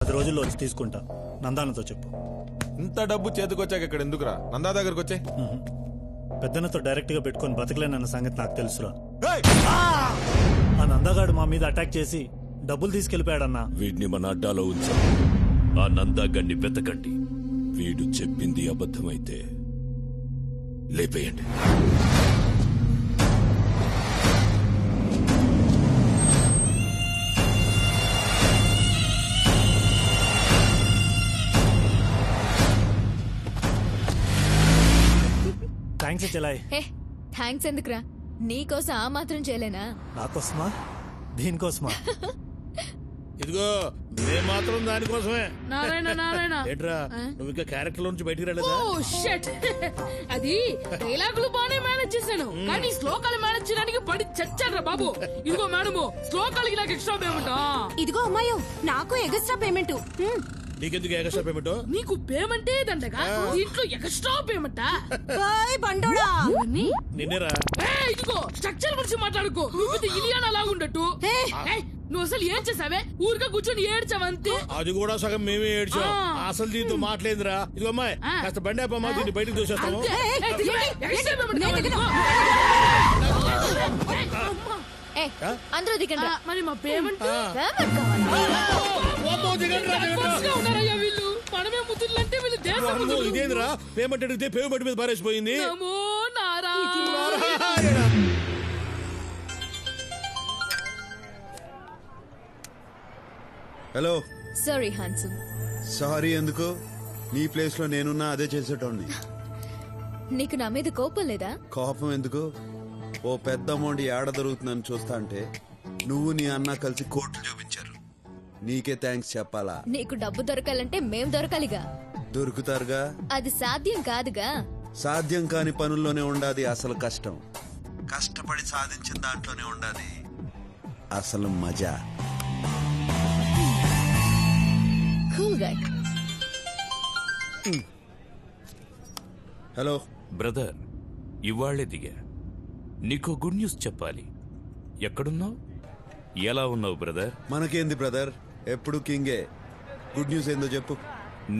10 రోజుల్లో వచ్చి తీసుకుంటా. నందానతో చెప్పు. ఇంత డబ్బు చేతికొచ్చాక ఇక్కడ ఎందుకురా? నందా దగ్గరకు వచ్చే. పెద్దనతో డైరెక్ట్ గా పెట్టుకుని బతకలేనన్న సంగతి నాకు తెలుసురా. ఆ నందగాడు మా మీద అటాక్ చేసి డబ్బులు తీసుకెళ్లిపోయాడన్నా. వీడిని మన అడ్డాలో ఉంచాం. ఆ నందాగడ్ని వెతకండి. వీడు చెప్పింది అబద్ధమైతే లేపేయండి. థ్యాంక్స్ చెలాయ్. థ్యాంక్స్ ఎందుకురా? నీకోసం ఆ మాత్రం చేయలేనా? నాకోసమా? దీనికోసమా? ఇదిగో మేము మాత్రం దానికోసమే. నారాయణ నారాయణ ఏంట్రా నువ్వు ఇంకా క్యారెక్టర్ నుంచి బయటికి రాలేదా? అది డైలాగులు బానే మేనేజ్ చేశాను, కానీ శ్లోకాలు మేనేజ్ చేయడానికి పడి చచ్చాడ్రా బాబు. ఇదిగో మేడము, శ్లోకాలకి నాకు ఎక్స్ట్రా పేమెంట్. ఇదిగో అమ్మాయో, నాకు ఎగస్ట్రా పేమెంట్. నీకెందుకు ఎక్స్ట్రా పేమెంట్? నీకు పేమెంటే దండగా, ఇంట్లో ఎక్స్ట్రా పేమెంటా? బండోడా నిన్నేరా. ఇదిగో స్ట్రక్చర్ గురించి మాట్లాడుకో. నువ్వు ఇలియానా లాగుండట్టు. నువ్వు అసలు ఏం చేసావే? ఊరిగా కూర్చొని ఏడ్చావంతే. అది కూడా సగం మేమే ఏడ్చాం. అసలు దీంతో మాట్లాడిందిరా. ఇదిగో అమ్మాయి, కాస్త బండి అప్పమ్మా, దీన్ని బయటకు దోసేస్తాము. అందరూ దిగండి. మరి మా పేమెంట్ వీళ్ళు మనమే ముద్దులంటే వీళ్ళు దేశం. ఇదేంద్రా పేమెంట్ అడిగితే పేమెంట్ మీద పారేసిపోయింది. హలో. Sorry handsome. సారీ ఎందుకు? నీ ప్లేస్ లో నేనున్నా అదే చేసేటోడిని. నీకు నా మీద కోపం లేదా? కోపం ఎందుకు? ఓ పెద్ద అమౌంట్ ఏడ దొరుకుతుందని చూస్తా అంటే నువ్వు నీ అన్న కలిసి కోర్టు చూపించారు. నీకే థ్యాంక్స్ చెప్పాలా? నీకు డబ్బు దొరకాలంటే మేం దొరకాలిగా. దొరుకుతారుగా. అది సాధ్యం కాదుగా. సాధ్యం కాని పనుల్లోనే ఉండాది అసలు కష్టం. కష్టపడి సాధించిన దాంట్లోనే ఉండాది అసలు మజా. Cool guy. హలో బ్రదర్, ఇవాళ్లే దిగా. నీకో గుడ్ న్యూస్ చెప్పాలి. ఎక్కడున్నావు? ఎలా ఉన్నావు బ్రదర్? మనకేంది బ్రదర్, ఎప్పుడు కింగే. గుడ్ న్యూస్ ఏందో చెప్పు.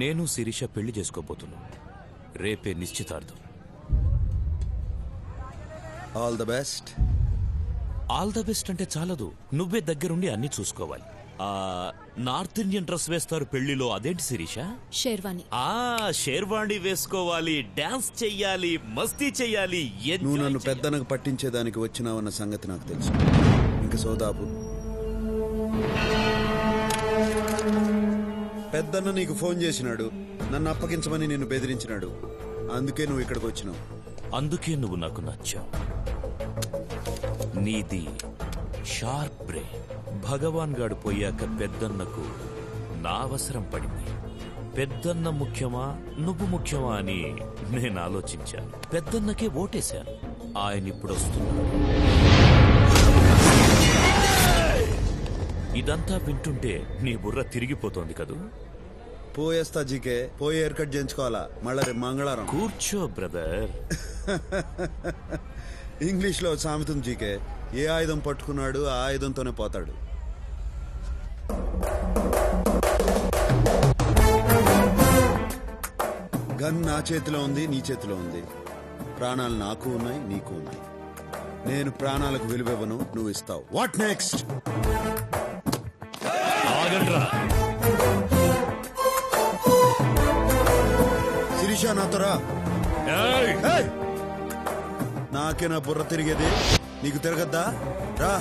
నేను శిరీష పెళ్లి చేసుకోబోతున్నా. రేపే నిశ్చితార్థం. All the best. All the best అంటే చాలదు, నువ్వే దగ్గరుండి అన్ని చూసుకోవాలి. ఆ నార్త్ ఇండియన్ డ్రెస్ వేస్తారు పెళ్లిలో, అదేంటి శిరీష? షేర్వాణి. షేర్వాణి వేసుకోవాలి, డాన్స్ చెయ్యాలి, మస్తీ చెయ్యాలి. నువ్వు నన్ను పెద్దనకు పట్టించేదానికి వచ్చినావన్న సంగతి నాకు తెలుసు. ఇంక సోదాపు. పెద్దన్న నీకు ఫోన్ చేసినాడు, నన్ను అప్పగించమని నిన్ను బెదిరించినాడు. అందుకే నువ్వు ఇక్కడికి వచ్చినావు. అందుకే నువ్వు నాకు నచ్చావు. నీది షార్ప్ బ్రెయిన్. భగవాన్ గాడు పోయాక పెద్దన్నకు నా అవసరం పడింది. పెద్దన్న ముఖ్యమా నువ్వు ముఖ్యమా అని నేను ఆలోచించాను. పెద్దన్నకే ఓటేశాను. ఆయన ఇప్పుడు వస్తున్నాడు. ఇదంతా వింటుంటే నీ బుర్ర తిరిగిపోతోంది కదూ? పోయేస్తా జీకే. పోయి హెయిర్ కట్ చేయించుకోవాలా మళ్ళా రేపు మంగళవారం. కూర్చో బ్రదర్. ఇంగ్లీష్ లో సామెతం జీకే, ఏ ఆయుధం పట్టుకున్నాడు ఆ ఆయుధంతోనే పోతాడు. గన్ నా చేతిలో ఉంది, నీ చేతిలో ఉంది. ప్రాణాలు నాకు ఉన్నాయి, నీకు ఉన్నాయి. నేను ప్రాణాలకు విలువివ్వను, నువ్వు ఇస్తావు. What next? శిరీష నాతో రా. నాకే నా బుర్ర తిరిగేది, నీకు తిరగద్దా? రా.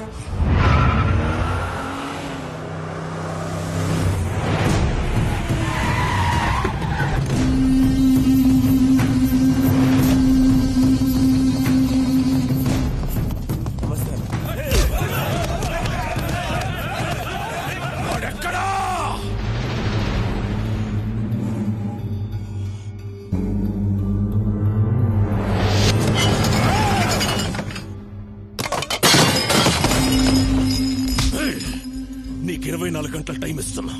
నీకు 24 గంటల టైం ఇస్తున్నా.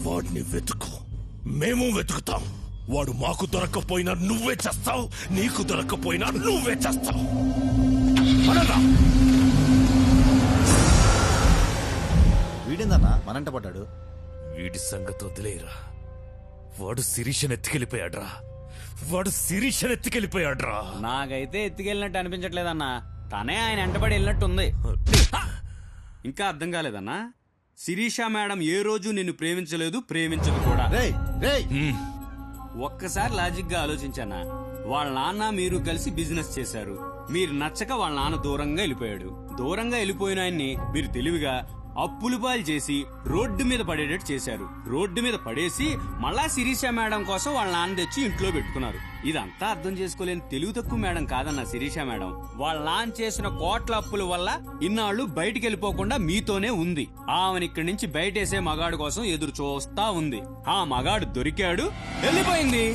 వాడిని వెతుకు, మేము వెతుకుతాం. వాడు మాకు దొరక్కపోయినా నువ్వే చేస్తావు, నీకు దొరక్కపోయినా నువ్వే చేస్తావు. వీడేందన్నా మనంట పడ్డాడు? వీడి సంగతి వదిలేరా. వాడు శిరీషను ఎత్తుకెళ్ళిపోయాడ్రా. వాడు శిరీషను ఎత్తుకెళ్ళిపోయాడ్రా. నాకైతే ఎత్తుకెళ్ళినట్టు అనిపించట్లేదన్నా, తనే ఆయన వెంటబడి వెళ్ళినట్టుంది. ఇంకా అర్థం కాలేదన్నా? శిరీష మేడం ఏ రోజు నిన్ను ప్రేమించలేదు, ప్రేమించదు కూడా. రేయ్ రేయ్ ఒక్కసారి లాజిక్ గా ఆలోచించానా? వాళ్ళ నాన్న మీరు కలిసి బిజినెస్ చేశారు. మీరు నచ్చక వాళ్ళ నాన్న దూరంగా వెళ్ళిపోయాడు. దూరంగా వెళ్ళిపోయిన ఆయన్ని మీరు తెలివిగా అప్పులు పాలు చేసి రోడ్డు మీద పడేటట్టు చేశారు. రోడ్డు మీద పడేసి మళ్ళా శిరీష మేడం కోసం వాళ్ళ నాన్న తెచ్చి ఇంట్లో పెట్టుకున్నారు. ఇదంతా అర్థం చేసుకోలేని తెలుగు తక్కువ మేడం కాదన్న శిరీష మేడం. వాళ్ళ నాన్న చేసిన కోట్ల అప్పుల వల్ల ఇన్నాళ్లు బయటికి వెళ్ళిపోకుండా మీతోనే ఉంది. ఆమెను ఇక్కడి నుంచి బయటేసే మగాడు కోసం ఎదురు చూస్తా ఉంది. ఆ మగాడు దొరికాడు, వెళ్ళిపోయింది.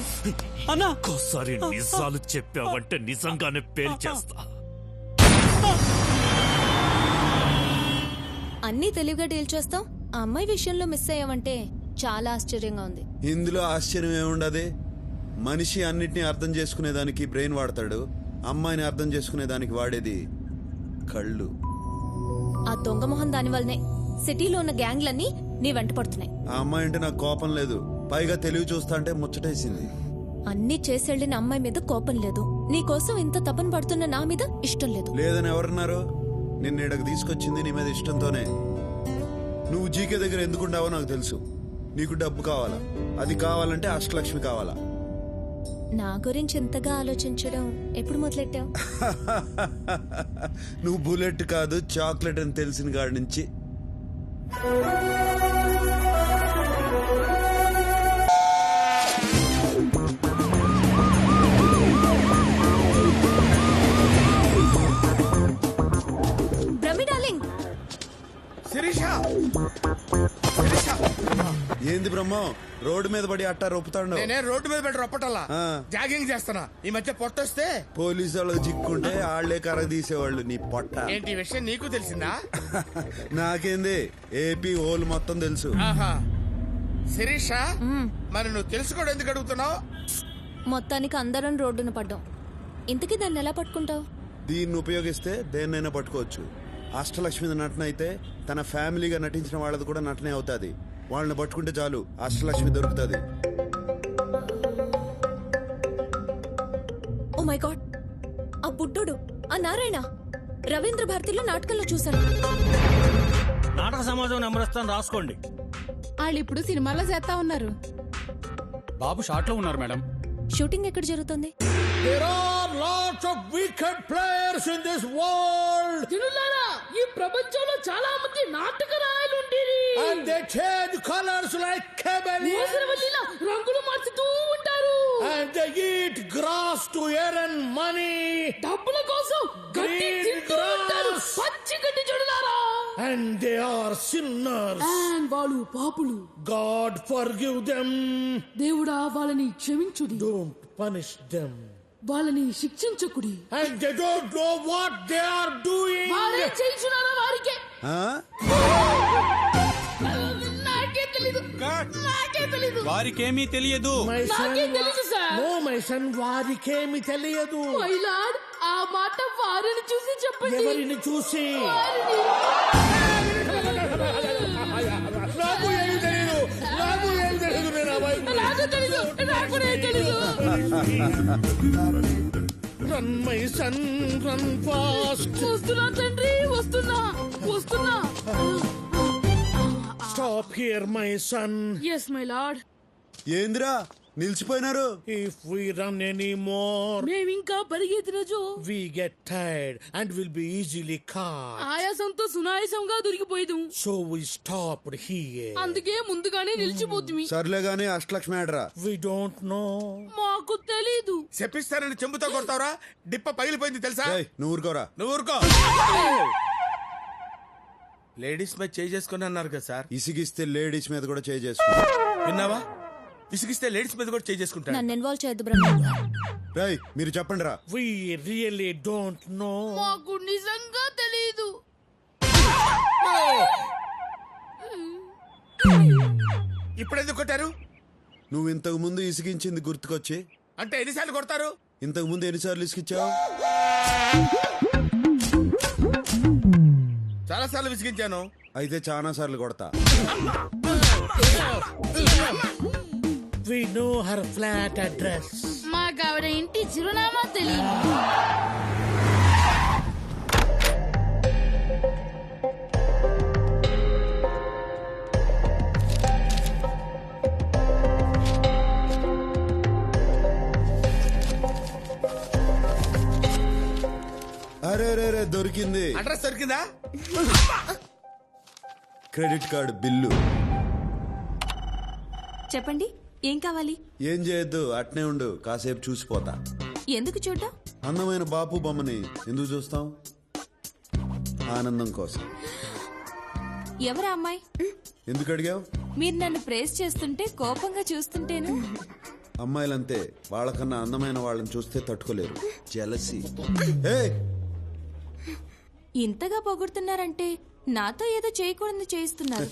అన్నా ఒక్కోసారి నిజాలు చెప్పావంటే నిజంగానే పేల్చేస్తా. అన్నీ తెలివిగా డీల్ చేస్తాం. ఆ అమ్మాయి విషయంలో మిస్ అయ్యావంటే చాలా ఆశ్చర్యంగా ఉంది. ఇందులో ఆశ్చర్యం ఏముండదు. మనిషి అన్నిటినీ అర్థం చేసుకునేదానికి బ్రెయిన్ వాడతాడు, అమ్మాయిని అర్థం చేసుకునేదానికి వాడేది కళ్ళు. ఆ దొంగ మొహం దాని వల్లనే సిటీలో ఉన్న గ్యాంగ్లన్నీ నీ వెంట పడుతున్నాయి. ఆ అమ్మాయి అంటే నాకు కోపం లేదు, పైగా తెలివి చూస్తా అంటే ముచ్చటేసింది. అన్నీ చేసెళ్లిన అమ్మాయి మీద కోపం లేదు, నీకోసం ఇంత తపన పడుతున్న నా మీద ఇష్టం లేదు. లేదని ఎవరన్నారు? నిన్న ఇక్కడికి తీసుకొచ్చింది నీ మీద ఇష్టంతోనే. నువ్వు జీకే దగ్గర ఎందుకుంటావో నాకు తెలుసు. నీకు డబ్బు కావాలా, అది కావాలంటే అష్టలక్ష్మి కావాలా. నా గురించి ఎంతగా ఆలోచించడం ఎప్పుడు మొదలెట్టావు? నువ్వు బుల్లెట్ కాదు చాక్లెట్ అని తెలిసిన కాడి నుంచి. ఏంది బ్రహ్మం రోడ్డు మీద పడి అట్టా రొప్పుతాడు? నేనే రోడ్డు మీద పెట్టి రొప్పటల్లా జాగింగ్ చేస్తున్నా. ఈ మధ్య పొట్టొస్తే పోలీసు వాళ్ళకి చిక్కుంటే ఆళ్లే కర్ర తీసేవాళ్ళు. నీ పొట్ట ఏంటి విషయం నీకు తెలిసిందా? నాకేంది, ఏపీ హోల్ మొత్తం తెలుసు. శిరీష, మరి నువ్వు తెలుసుకోవడం ఎందుకు అడుగుతున్నావు? మొత్తానికి అందరం రోడ్డున పడ్డాం. ఇంతకీ దాన్ని ఎలా పట్టుకుంటావు? దీన్ని ఉపయోగిస్తే దేన్నైనా పట్టుకోవచ్చు. అష్టలక్ష్మి నటన అయితే తన ఫ్యామిలీగా నటించిన వాళ్ళది కూడా నటనే అవుతాది. వాళ్ళని పట్టుకుంటే చాలు, అష్టలక్ష్మి దొరుకుతుంది. ఓ మై గాడ్, ఆ బుడ్డోడు, ఆ నారాయణ రవీంద్ర భారతిలో నాటకంలో చూశాను. నాటక సమాజం నెంబర్ రాసుకోండి. వాళ్ళు ఇప్పుడు సినిమాలో చేస్తా ఉన్నారు. బాబు షార్ట్ లో ఉన్నారు మేడం. షూటింగ్ ఎక్కడ జరుగుతుంది? There are lots of wicked players in this world. జనులారా, ఈ ప్రపంచంలో చాలా మంది నాటక రాయలు ఉండేది. And they change colors like chameleons. మోసరవల్లిలా రంగులు మార్చుతూ ఉంటారు. And they eat grass to earn money. డబ్బుల కోసం గడ్డి తింటూ ఉంటారు. పచ్చి గడ్డి జనులారా. And they are sinners. And వాళ్ళు పాపులు. God forgive them. దేవుడా వాళ్ళని క్షమించుడి. Don't punish them. వాళ్ళని శిక్షించకుడి. And they don't know what they are doing. వాళ్ళే చేయించున్నారా వారికే? నాకే తెలీదు. నాకే తెలీదు. వారికేమీ తెలియదు. నాకే తెలీదు సార్. No, my son, వారికేమి తెలియదు. మై లార్డ్, ఆ మాట వారిని చూసి చెప్పండి. ఎవరిని చూసి? నాకు ఏమి తెలీదు. నాకు ఏమి తెలీదు. నేను అబ్బాయి. నాకు తెలీదు. నాకు తెలీదు. Run, my son, run fast. వస్తున్నా తండ్రి, వస్తున్నా వస్తున్నా. Stop here, my son. Yes my lord. ఏందిరా నిలిచిపోయినారు? If we run anymore, మేమింకా పరిగెత్తిన Joe we get tired and will be easily caught. ఆయాసంతో సునాయాసంగా దొరికిపోయేదు. So we stopped here. అందుకే ముందుగానే నిలిచిపోతుంది. సర్లే గానీ అష్టలక్ష్మి ఆడరా. We don't know. మాకు తెలీదు. చెప్పిస్తానని చెంబుతో కొడతావరా? డిప్ప పగిలిపోయింది తెలుసా? నువ్వు ఊరుకోరా. నువ్వు ఊరుకో. లేడీస్ మీద చేయి చేసుకుని అన్నారు కదా సార్. ఇసిగిస్తే లేడీస్ మీద కూడా చేయి చేసుకో. విన్నావా? విసిగిస్తే లేడీస్ మీద కూడా చేయి చేసుకుంటాను. నన్ను ఇన్వాల్వ్ చేయొద్దు బ్రహ్మ. రేయ్ మీరు చెప్పండి రా. We really don't know. మాకు నిజంగా తెలీదు. ఇప్పుడు ఎందుకు కొట్టారు? నువ్వు ఇంతకు ముందు ఇసిగించింది గుర్తుకొచ్చి. అంటే ఎన్నిసార్లు కొడతారు? ఇంతకు ముందు ఎన్నిసార్లు ఇసిగించావు? చాలా సార్లు విసిగించాను. అయితే చాలా సార్లు కొడతా. We know her flat address. మాకు ఆవిడ ఇంటి చిరునామా తెలియదు. అరే రే రే దొరికింది. అడ్రస్ దొరికిందా? Credit card bill. చెప్పండి ఏం కావాలి? ఏం చేయొద్దు, అట్నే ఉండు, కాసేపు చూసిపోతా. ఎందుకు చూడ్డం? అందమైన బాపు బొమ్మని ఎందుకు చూస్తాం? ఆనందం కోసం. ఎవరా అమ్మాయి? ఎందుకు అడిగావు? మీరు నన్ను ప్రేస్ చేస్తుంటే కోపంగా చూస్తుంటేను. అమ్మాయిలంతే, వాళ్ళకన్నా అందమైన వాళ్ళని చూస్తే తట్టుకోలేరు. జెలసీ. ఇంతగా పొగుడుతున్నారంటే నాతో ఏదో చేయకూడదు చేయిస్తున్నారు.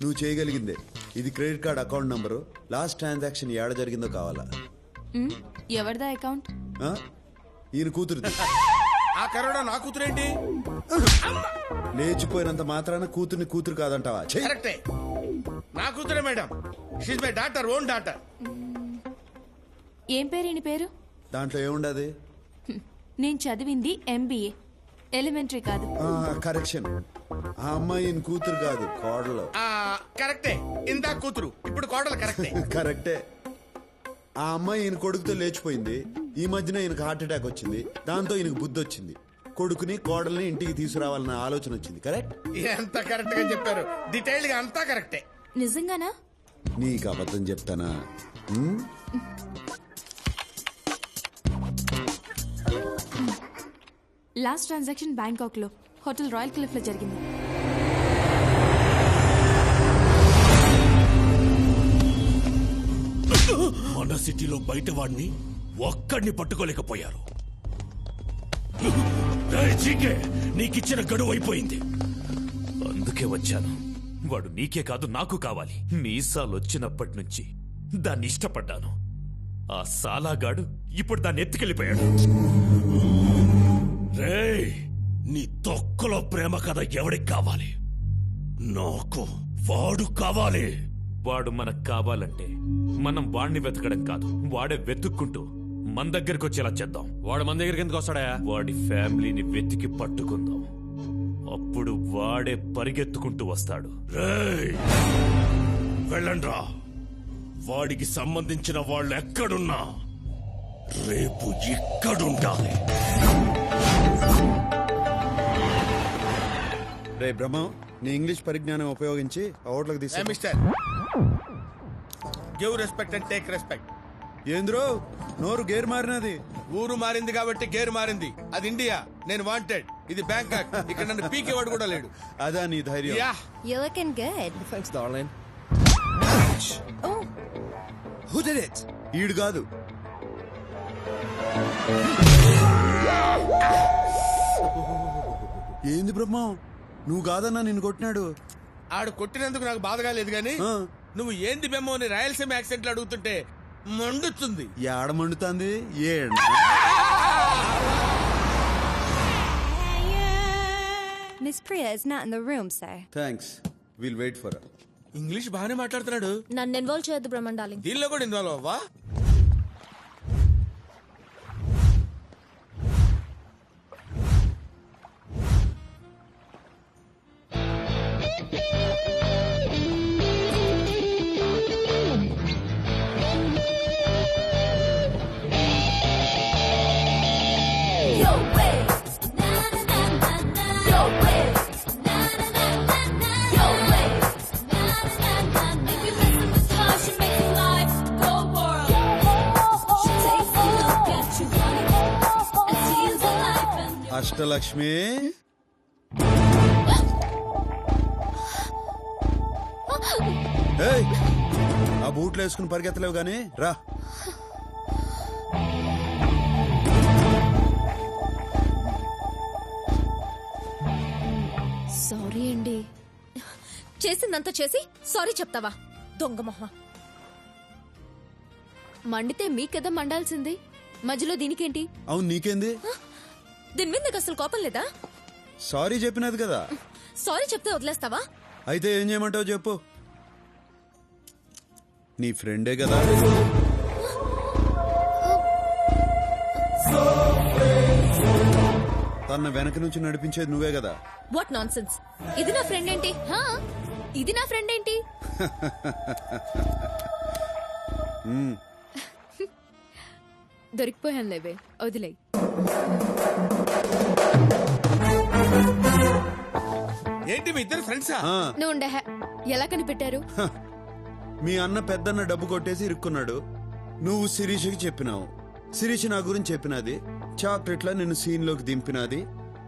నువ్వు చేయగలిగిందే. ఇది credit card account number. Last transaction ఏడ జరిగిందో కావాలా? ఎవరిదా అకౌంట్? ఆ? ఈయన కూతురుది. ఆ కరోనా నా కూతురేంటి? లేచిపోయినంత మాత్రాన కూతుర్ని కూతురు కాదంటావా? ఛీ! కరెక్టే, నా కూతురే madam. She's my daughter, own daughter. ఏం పేరు ఈయన పేరు? దాంట్లో ఏముండదు? నేను చదివింది MBA, ఎలిమెంటరీ కాదు. కరెక్షన్. ఆ అమ్మాయి ఈయన కూతురు కాదు, కోడలు. కరెక్టే, ఇందా కూతురు, ఇప్పుడు కోడలు. కరెక్టే. కరెక్టే. ఆ అమ్మాయి ఈయన కొడుకుతో లేచిపోయింది. ఈ మధ్యన ఈయనకు హార్ట్ అటాక్ వచ్చింది. దాంతో ఈయనకు బుద్ధి వచ్చింది. కొడుకుని కోడల్ని ఇంటికి తీసుకురావాలన్న ఆలోచన వచ్చింది. కరెక్ట్? ఎంత కరెక్ట్ గా చెప్పారు. డీటెయిల్డ్ గా అంతా కరెక్టే. నిజంగానా? నీకు అబద్ధం చెప్తానా? లాస్ట్ ట్రాన్సాక్షన్ బ్యాంకాక్ లో హోటల్ రాయల్ క్లిఫ్ లో జరిగింది. మన సిటీలో బయట వాడిని ఒక్కడిని పట్టుకోలేకపోయారు. నీకిచ్చిన గడువు అయిపోయింది. అందుకే వచ్చాను. వాడు నీకే కాదు నాకు కావాలి. మీసాలు వచ్చినప్పటి నుంచి దాన్ని ఇష్టపడ్డాను. ఆ సాలాగాడు ఇప్పుడు దాన్ని ఎత్తుకెళ్ళిపోయాడు. రేయ్, నీ తొక్కలో ప్రేమ కథ ఎవడికి కావాలి? నాకు వాడు కావాలి. వాడు మనకు కావాలంటే మనం వాడిని వెతకడం కాదు, వాడే వెతుక్కుంటూ మన దగ్గరికి వచ్చేలా చేద్దాం. వాడు మన దగ్గరికి ఎందుకు వస్తాడా? వాడి ఫ్యామిలీని వెతికి పట్టుకుందాం. అప్పుడు వాడే పరిగెత్తుకుంటూ వస్తాడు. రేయ్, వెళ్ళండ్రా. వాడికి సంబంధించిన వాళ్ళు ఎక్కడున్నా రేపు ఇక్కడుండాలి. రే బ్రహ్మం, నీ ఇంగ్లీష్ పరిజ్ఞానం ఉపయోగించి ఓట్లకు తీసే. Mister, give respect and take respect. ఏంద్రో నోరు గేర్ మారినది? ఊరు మారింది కాబట్టి గేరు మారింది. అది ఇండియా, నేను వాంటెడ్. ఇది బ్యాంకాక్. ఇక్కడ నన్ను పీకేవాడు కూడా లేడు. అదా నీ ధైర్యం? Yeah. You're looking good. Thanks, darling. Oh, Who did it? ఈడు కాదు. ఏంది బ్రహ్మం, నువ్వు కాదన్నా నిన్ను కొట్టినాడు. ఆడు కొట్టినందుకు నాకు బాధగా లేదు గానీ, ఆ. నువ్వు ఏంది బెమ్మో అని రాయలసీమ యాక్సెంట్ లో అడుగుతుంటే మండుతుంది. ఏడ మండుతుంది? ఏడ? Miss Priya is not in the room, sir. Thanks, will wait for. English బాగానే మాట్లాడుతున్నాడు. నన్ను ఇన్వాల్వ్ చేయొద్దు బ్రహ్మన్ డార్లింగ్. దీనిలో కూడా ఇన్వాల్వ్ అవ్వా? అష్టలక్ష్మి, ఏయ్, ఆ బూట్లు వేసుకుని పరిగెత్తలేవు గాని రా. సారీ అండి. చేసిందంతా చేసి సారీ చెప్తావా? దొంగ మొహ. మండితే మీకెదా మండాల్సింది, మధ్యలో దీనికేంటి? అవును, నీకేంది? దీని మీద నీకు అసలు కోపం లేదా? సారీ చెప్పినది కదా. సారీ చెప్తే వదిలేస్తావా? అయితే ఏం చేయమంటావు చెప్పు. నీ ఫ్రెండే కదా. తన వెనక నుంచి నడిపించేది నువ్వే కదా. What non sense. ఇది నా ఫ్రెండ్ ఏంటి? ఇది నా ఫ్రెండ్ ఏంటి? దొరికిపోయాను లేవే, వదిలే. ఏంటి మీ ఇద్దరు ఫ్రెండ్సా? నువ్వు ఉండే ఎలా కనిపెట్టారు? మీ అన్న పెద్దన్న డబ్బు కొట్టేసి ఇరుక్కున్నాడు. నువ్వు శిరీషకి చెప్పినావు. శిరీష్ నా గురించి చెప్పినది. చాక్లెట్లా నిన్ను సీన్ లోకి దింపినది.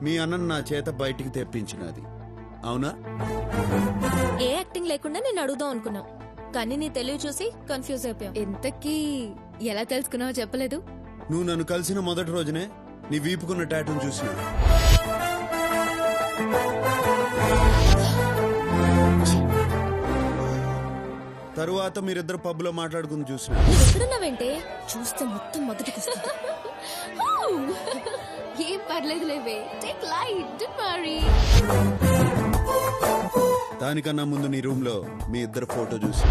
మీ అన్నను నా చేత బయటికి తెప్పించినది. అవునా? ఏ యాక్టింగ్ లేకుండా నేను అడుగుదాం అనుకున్నా, కానీ నీ తెలివి చూసి కన్ఫ్యూజ్ అయిపోయావు. ఇంతకీ ఎలా తెలుసుకున్నావో చెప్పలేదు. నువ్వు నన్ను కలిసిన మొదటి రోజునే నీ వీపుకున్న టాటూను చూసిన. తరువాత మీరిద్దరు పబ్లో మాట్లాడుకుని చూసిన. ఎక్కడున్నావేంటే? చూస్తే మొత్తం మొదటికి వస్తుంది. ఏం పర్లేదు లేవే, టేక్ లైట్, డోంట్ వరీ. దానికన్నా ముందు నీ రూమ్ లో మీ ఇద్దరు ఫోటో చూసి.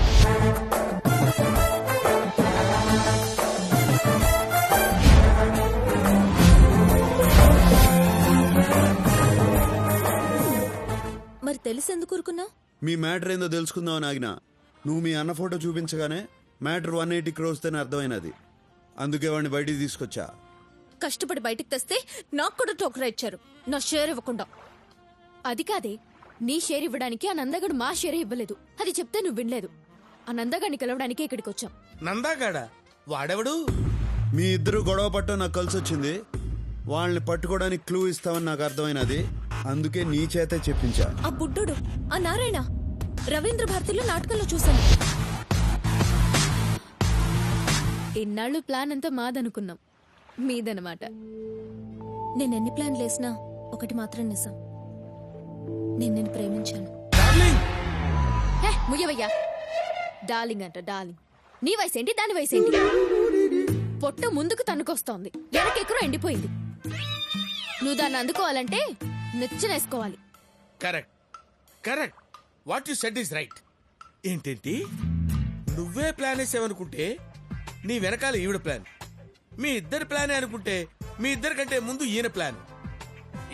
మరి తెలిసి ఎందుకు ఊరుకున్నావు? మీ మ్యాటర్ ఏందో తెలుసుకుందామని ఆగినా. నువ్వు మీ అన్న ఫోటో చూపించగానే మ్యాటర్ 180 crores అని అర్థమైనది. అందుకే వాడిని బయటికి తీసుకొచ్చా. కష్టపడి బయటికి తెస్తే నాకు కూడా టోకరా ఇచ్చారు, నా షేర్ ఇవ్వకుండా. అది కాదే, నీ షేర్ ఇవ్వడానికి ఆ నందగాడు మా షేర్ ఇవ్వలేదు. అది చెప్తే నువ్వు వినలేదు. ఆ నందగాడిని కలవడానికి ఇక్కడికి వచ్చాం. నందాగాడా? వాడెవడు? మీ ఇద్దరు గొడవ పట్టడం నాకు కలిసి వచ్చింది. వాళ్ళని పట్టుకోవడానికి క్లూ ఇస్తామని నాకు అర్థమైనది. అందుకే నీ చేతే చెప్పించా. ఆ బుడ్డోడు, ఆ నారాయణ, రవీంద్ర భారతిలో నాటకంలో చూశాను. ఇన్నాళ్ళు ప్లాన్ అంతా మాదనుకున్నాం, మీదనమాట. నేను ఎన్ని ప్లాన్లు వేసినా ఒకటి మాత్రం నిజం, నేను ప్రేమించాను. ముయ్యవయ్యా, డార్లింగ్ అంట డార్లింగ్. నీ వయసేంటి, దాని వయసేంటి? పొట్ట ముందుకు తన్నుకొస్తోంది, వెనకెక్కరో ఎండిపోయింది. నువ్వు దాన్ని అందుకోవాలంటే నెచ్చనేసుకోవాలి. Correct correct. What you said is right. ఏంటేంటి, నువ్వే ప్లాన్ వేసావనుకుంటే నీ వెనకాల ఈవిడ ప్లాన్, మీ ఇద్దరి ప్లానే అనుకుంటే మీ ఇద్దరి కంటే ముందు ఈయన ప్లాన్.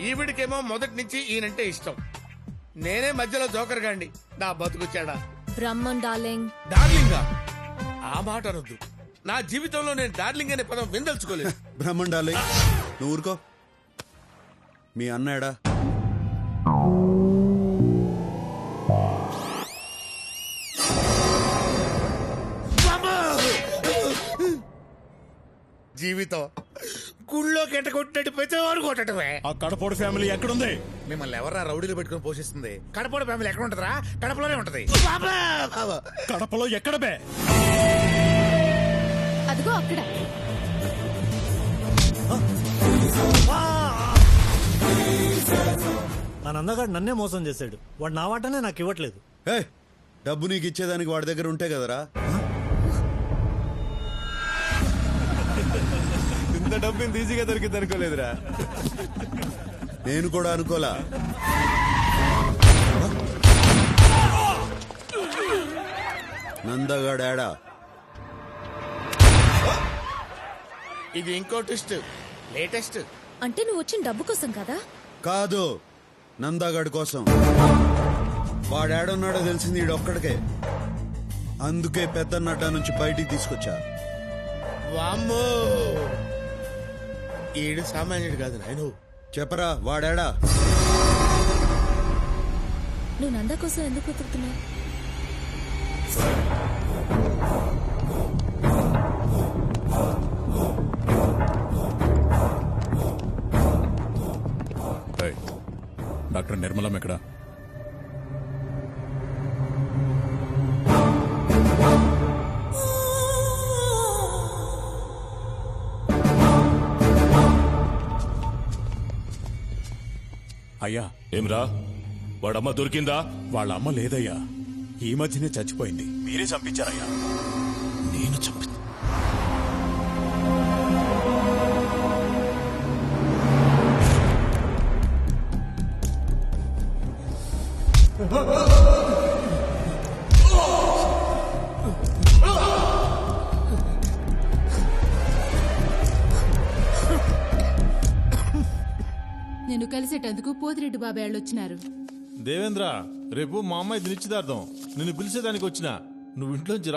ఈవిడికేమో మొదటి నుంచి ఈయనంటే ఇష్టం. నేనే మధ్యలో జోకర్ గాండి. నా బతుకొచ్చాడా? బ్రహ్మన్ డార్లింగ్. డార్లింగా? ఆ మాట అనొద్దు. నా జీవితంలో నేను డార్లింగ్ అనే పదం విందల్చుకోలేదు. బ్రహ్మన్ డార్లింగ్, నువ్వు ఊరుకో. మీ అన్నాడా? జీవితం గుళ్ళో కెట్ట కొట్టినట్టు ప్రతివారు కొట్టడమే. ఆ కడపోడు ఫ్యామిలీ ఎక్కడుంది? మిమ్మల్ని ఎవరా రౌడీలు పెట్టుకుని పోషిస్తుంది? కడపడ ఫ్యామిలీ ఎక్కడ ఉంటదిరా? కడపలోనే ఉంటది. కడపలో ఎక్కడ బే? అదిగో అక్కడ. ఆ నందగాడు నన్నే మోసం చేశాడు. వాడు నా వాటనే నాకు ఇవ్వట్లేదు. డబ్బు నీకు ఇచ్చేదానికి వాడి దగ్గర ఉంటే కదరా. ఇంత డబ్బు ఇంత ఈజీగా దొరికింది అనుకోలేదురా. నేను కూడా అనుకోలా. నందగాడా? ఇది ఇంకో ట్విస్ట్, లేటెస్ట్. అంటే నువ్వు వచ్చిన డబ్బు కోసం కదా? కాదు, నందాగాడి కోసం. వాడేడున్నాడో తెలిసింది ఈడొక్కడికే. అందుకే పెద్ద నడ్డా నుంచి బయటికి తీసుకొచ్చా. వామ్మో, ఈడు సామాన్యుడు కాదు నాయను. చెప్పరా, వాడాడా? నువ్వు నందా కోసం ఎందుకు వెతుకుతున్నావు? డాక్టర్ నిర్మలం ఎక్కడ? అయ్యా. ఏమ్రా, వాడమ్మ దొరికిందా? వాళ్ళ అమ్మ లేదయ్యా, ఈ మధ్యనే చచ్చిపోయింది. మీరే చంపించారయ్యా. నేను చంపి నేను కలిసేటందుకు పోతిరెడ్డి బాబాయ్ వాళ్ళు వచ్చినారు. దేవేంద్ర, రేపు మా అమ్మాయి నిశ్చితార్థం. నిన్ను పిలిచేదానికి వచ్చిన నువ్వు ఇంట్లోంచి